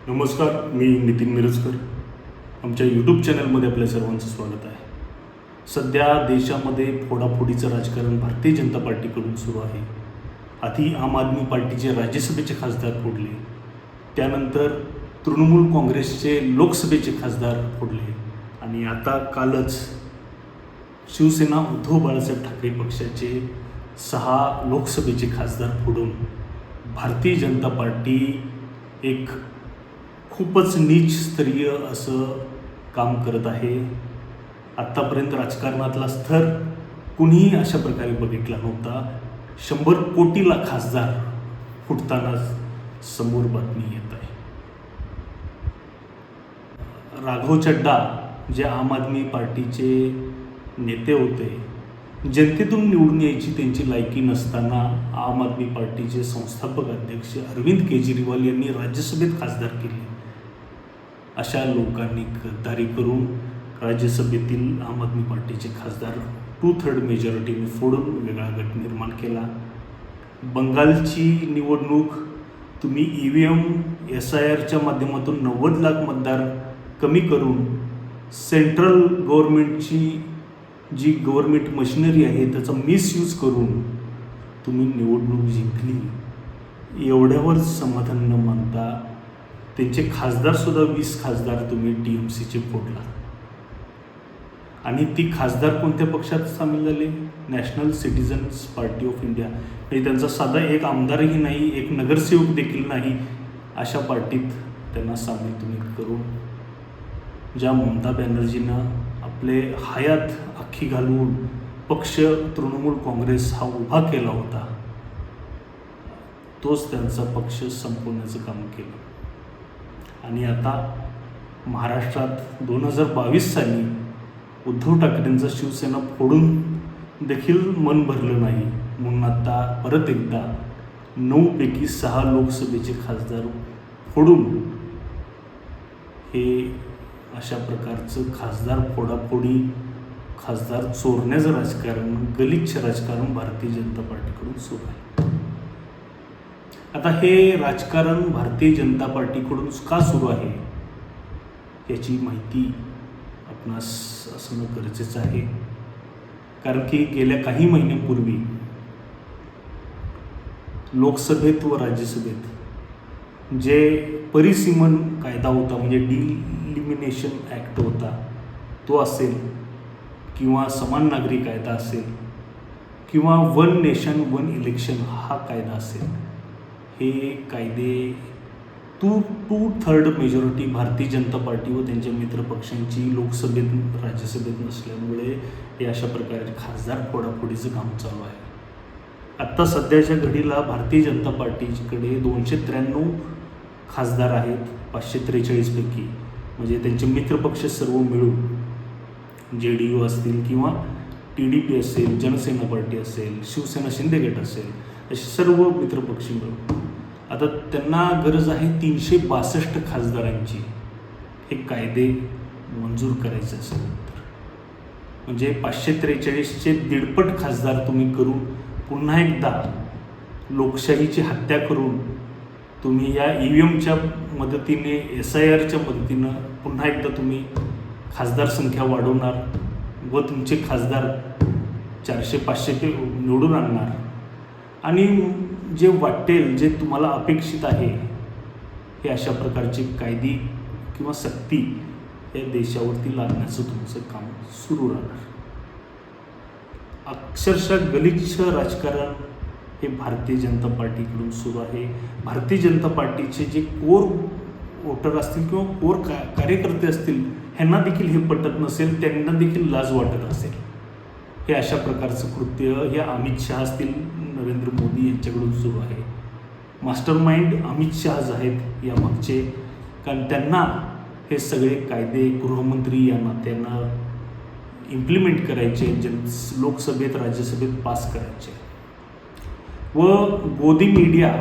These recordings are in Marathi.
नमस्कार, मी नितीन मिरजकर. आमच्या यूट्यूब चॅनलमध्ये आपल्या सर्वांचं स्वागत आहे. सध्या देशामध्ये फोडाफोडीचं राजकारण भारतीय जनता पार्टीकडून सुरू आहे. आधी आम आदमी पार्टीचे राज्यसभेचे खासदार फोडले, त्यानंतर तृणमूल काँग्रेसचे लोकसभेचे खासदार फोडले आणि आता कालच शिवसेना उद्धव बाळासाहेब ठाकरे पक्षाचे 6 लोकसभेचे खासदार फोडून भारतीय जनता पार्टी एक खूपच नीच स्तरीय असं काम करत आहे. आत्तापर्यंत राजकारणातला स्तर कुणीही अशा प्रकारे बघितला नव्हता. 100 कोटीला खासदार फुटतानाच समोर बातमी येत आहे. राघव चड्डा जे आम आदमी पार्टीचे नेते होते, जनतेतून निवडून यायची त्यांची लायकी नसताना आम आदमी पार्टीचे संस्थापक अध्यक्ष अरविंद केजरीवाल यांनी राज्यसभेत खासदार केले. अशा लोकांनी गद्दारी करून राज्यसभेतील आम आदमी पार्टीचे खासदार 2/3 मेजॉरिटीने फोडून वेगळा गट निर्माण केला. बंगालची निवडणूक तुम्ही EVM SIRच्या माध्यमातून 90 लाख मतदार कमी करून सेंट्रल गव्हर्नमेंटची जी गव्हर्नमेंट मशिनरी आहे त्याचा मिसयूज करून तुम्ही निवडणूक जिंकली. एवढ्यावर समाधान न मानता त्यांचे खासदारसुद्धा 20 खासदार तुम्ही TMCचे फोडला. आणि ती खासदार कोणत्या पक्षात सामील झाले? National citizens party of India. म्हणजे त्यांचा साधा एक आमदारही नाही, एक नगरसेवक देखील नाही, अशा पार्टीत त्यांना सामील तुम्ही करून ज्या ममता बॅनर्जीनं आपले हयात अख्खी घालवून पक्ष तृणमूल काँग्रेस हा उभा केला होता, तोच त्यांचा पक्ष संपवण्याचं काम केलं. आणि आता महाराष्ट्रात 2022 साली उद्धव ठाकरेंचा शिवसेना फोडून देखील मन भरलं नाही, म्हणून आता परत एकदा 9 पैकी 6 लोकसभेचे खासदार फोडून हे अशा प्रकारचं खासदार फोडाफोडी, खासदार चोरण्याचं राजकारण, गलिच्छ राजकारण भारतीय जनता पार्टीकडून सुरू आहे. आता हे राजकारण भारतीय जनता पार्टीकडून का सुरू आहे याची माहिती आपणास असणं गरजेचं आहे. कारण की गेल्या काही महिन्यांपूर्वी लोकसभेत व राज्यसभेत जे परिसीमन कायदा होता, म्हणजे डिलिमिनेशन ॲक्ट होता, तो असेल किंवा समान नागरी कायदा असेल किंवा 1 नेशन 1 इलेक्शन हा कायदा असेल, हे कायदे 2/3 मेजॉरिटी भारतीय जनता पार्टी व त्यांच्या मित्रपक्षांची लोकसभेत राज्यसभेत नसल्यामुळे हे अशा प्रकारे खासदार फोडाफोडीचं काम चालू आहे. आत्ता सध्याच्या घडीला भारतीय जनता पार्टीकडे 293 खासदार आहेत 543 पैकी. म्हणजे त्यांचे मित्रपक्ष सर्व मिळून JDU असतील किंवा TDP असेल, जनसेना पार्टी असेल, शिवसेना शिंदे गट असेल, असे सर्व मित्रपक्ष मिळून आता त्यांना गरज आहे 362 खासदारांची हे कायदे मंजूर करायचे असेल तर. म्हणजे 543चे 1.5पट खासदार तुम्ही करून पुन्हा एकदा लोकशाहीची हत्या करून तुम्ही या EVMच्या मदतीने SIRच्या मदतीनं पुन्हा एकदा तुम्ही खासदार संख्या वाढवणार व तुमचे खासदार 400-500 निवडून आणणार. आणि जे वाटेल, जे तुम्हाला अपेक्षित आहे, हे अशा प्रकारचे कायदे किंवा सक्ती या देशावरती लादण्याचं तुमचं काम सुरू राहणार. अक्षरशः गलिच्छ राजकारण हे भारतीय जनता पार्टीकडून सुरू आहे. भारतीय जनता पार्टीचे जे कोर वोटर असतील किंवा कोर कार्यकर्ते असतील, ह्यांना देखील हे पटत नसेल, त्यांना देखील लाज वाटत असेल. हे अशा प्रकारचं कृत्य हे अमित शहा असतील, नरेंद्र मोदी यांच्याकडून सुरू आहे. मास्टर माइंड अमित शहाच आहेत यामागचे, कारण त्यांना हे सगळे कायदे गृहमंत्री या नात्यानं इम्प्लिमेंट करायचे, लोकसभेत राज्यसभेत पास करायचे. व गोदी मीडिया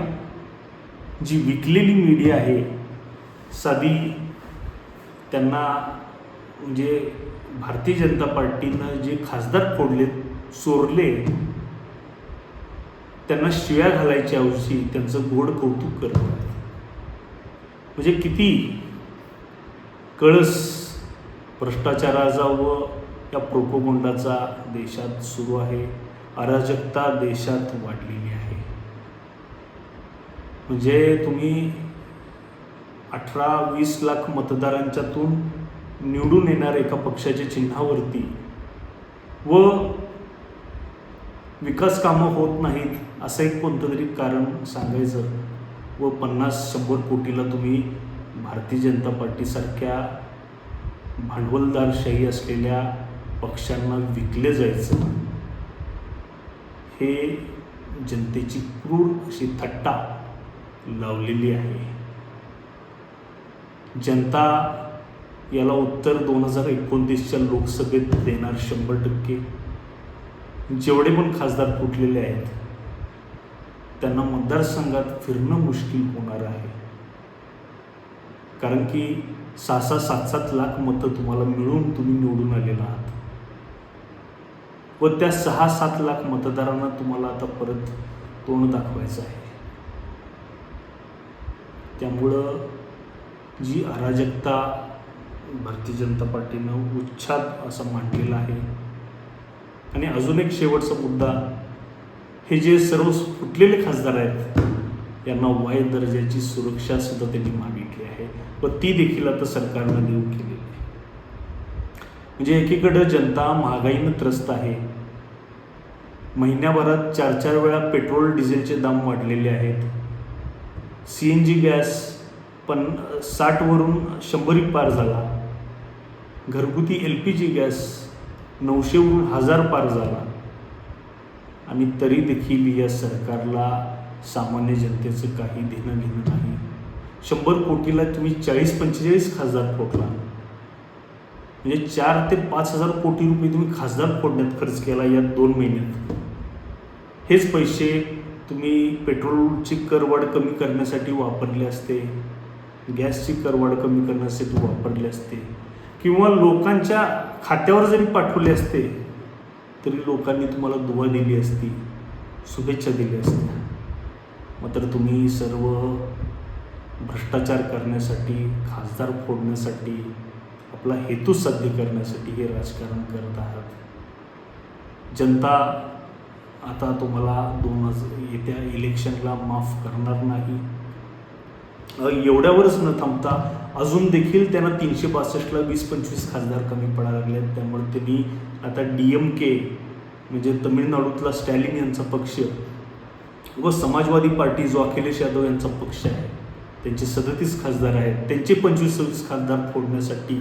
जी विकलेली मीडिया आहे, साधी त्यांना म्हणजे भारतीय जनता पार्टीनं जे खासदार फोडले, चोरले, त्यांना शिव्या घालायच्या ऐवजी त्यांचं गोड कौतुक करत आहे. म्हणजे किती कळस भ्रष्टाचाराचा व या प्रोपोगंडाचा देशात सुरू आहे, अराजकता देशात वाढलेली आहे. म्हणजे तुम्ही 18-20 लाख मतदारांच्यातून निवडून येणार एका पक्षाच्या चिन्हावरती व विकास कामं होत नाहीत असं एक कोणतं तरी कारण सांगायचं व 50-100 कोटीला तुम्ही भारतीय जनता पार्टीसारख्या भांडवलदारशाही असलेल्या पक्षांना विकले जायचं, हे जनतेची क्रूर अशी थट्टा लावलेली आहे. जनता याला उत्तर 2029च्या लोकसभेत देणार 100%. जेवढे पण खासदार फुटलेले आहेत त्यांना मतदारसंघात फिरणं मुश्किल होणार आहे. कारण की 6-7 लाख मतं तुम्हाला मिळून तुम्ही निवडून आलेला आहात व त्या 6-7 लाख मतदारांना तुम्हाला आता परत तोंड दाखवायचं आहे. त्यामुळं जी अराजकता भारतीय जनता पार्टीनं उच्छाद असा मांडलेला आहे. आणि अजून एक शेवटचा मुद्दा, हे जे सर्व फुटलेले खासदार आहेत यांना वाय दर्जाची सुरक्षा सुद्धा त्यांनी मागितली आहे व ती देखील आता सरकारनं देऊ केलेली आहे. म्हणजे एकीकडे जनता महागाईनं त्रस्त आहे. महिन्याभरात 4-4 वेळा पेट्रोल डिझेलचे दाम वाढलेले आहेत. CNG गॅस 60वरून 100 पार झाला. घरगुती LPG गॅस 900वरून 1000 पार झाला. आणि तरी देखील या सरकारला सामान्य जनतेचं काही देणं घेणं नाही. 100 कोटीला तुम्ही 40-45 खासदार फोडला. म्हणजे 4 ते 5 हजार कोटी रुपये तुम्ही खासदार फोडण्यात खर्च केला या 2 महिन्यात. हेच पैसे तुम्ही पेट्रोलची करवाढ कमी करण्यासाठी वापरले असते, गॅसची करवाढ कमी करण्यासाठी वापरले असते किंवा लोकांच्या खात्यावर जरी पाठवले असते तरी लोकांनी तुम्हाला दुवा दिली असती, शुभेच्छा दिल्या असत्या. मात्र तुम्ही सर्व भ्रष्टाचार करण्यासाठी, खासदार फोडण्यासाठी, आपला हेतू साध्य करण्यासाठी हे राजकारण करत आहात. जनता आता तुम्हाला येत्या इलेक्शनला माफ करणार नाही. एवढ्यावरच न थांबता अजून देखील त्यांना 362ला 20-25 खासदार कमी पडायला लागले आहेत. त्यामुळे त्यांनी आता DMK म्हणजे तमिळनाडूतला स्टॅलिन यांचा पक्ष व समाजवादी पार्टी जो अखिलेश यादव यांचा पक्ष आहे, त्यांचे 37 खासदार आहेत, त्यांचे 25-26 खासदार फोडण्यासाठी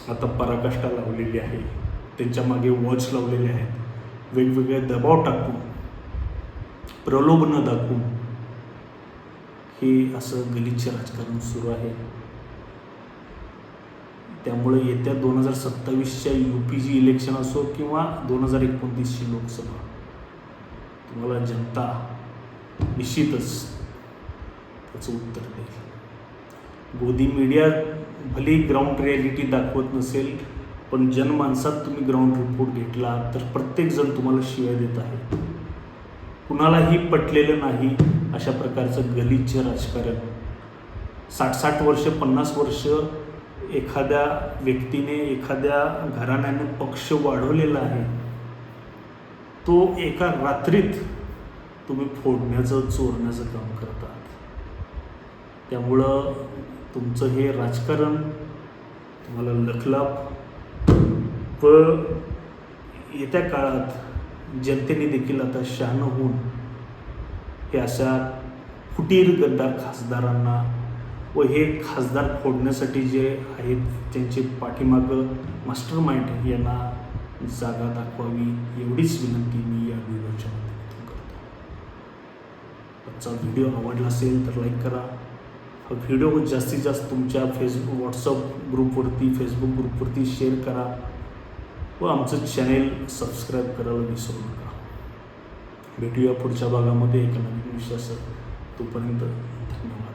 आता पराकाष्ठा लावलेली आहे. त्यांच्या मागे वॉच लावलेले आहेत. वेगवेगळे दबाव टाकून, प्रलोभनं दाखवून हे असं गलिच्छ राजकारण सुरू आहे. त्यामुळे येत्या 2027च्या UPG इलेक्शन असो किंवा 2029ची लोकसभा, तुम्हाला जनता निश्चितच त्याचं उत्तर देईल. मोदी मीडिया भले ग्राउंड रिॲलिटी दाखवत नसेल, पण जनमानसात तुम्ही ग्राउंड रिपोर्ट घेतला तर प्रत्येकजण तुम्हाला शिव्या देत आहे. कुणालाही पटलेलं नाही अशा प्रकारचं गलिच्छ राजकारण. 60-60 वर्ष, 50 वर्ष एखाद्या व्यक्तीने, एखाद्या घराण्याने पक्ष वाढवलेला आहे, तो एका रात्रीत तुम्ही फोडण्याचं, चोरण्याचं काम करत आहात. त्यामुळं तुमचं हे राजकारण तुम्हाला लखलाप व येत्या काळात जनतेने देखील आता शहाणं होऊन हे अशा फुटीर गद्दार खासदारांना व हे खासदार फोडण्यासाठी जे आहेत त्यांचे पाठीमागं मास्टर माइंड यांना जागा दाखवावी, एवढीच विनंती मी या व्हिडिओच्या माध्यमातून करतो. आजचा व्हिडिओ आवडला असेल तर लाईक करा. हा व्हिडिओ जास्तीत जास्त तुमच्या व्हॉट्सअप ग्रुपवरती, फेसबुक ग्रुपवरती शेअर करा व आमचं चॅनेल सबस्क्राईब करायला विसरू नका. भेटूया पुढच्या भागामध्ये एका नवीन विषयासह. तोपर्यंत धन्यवाद.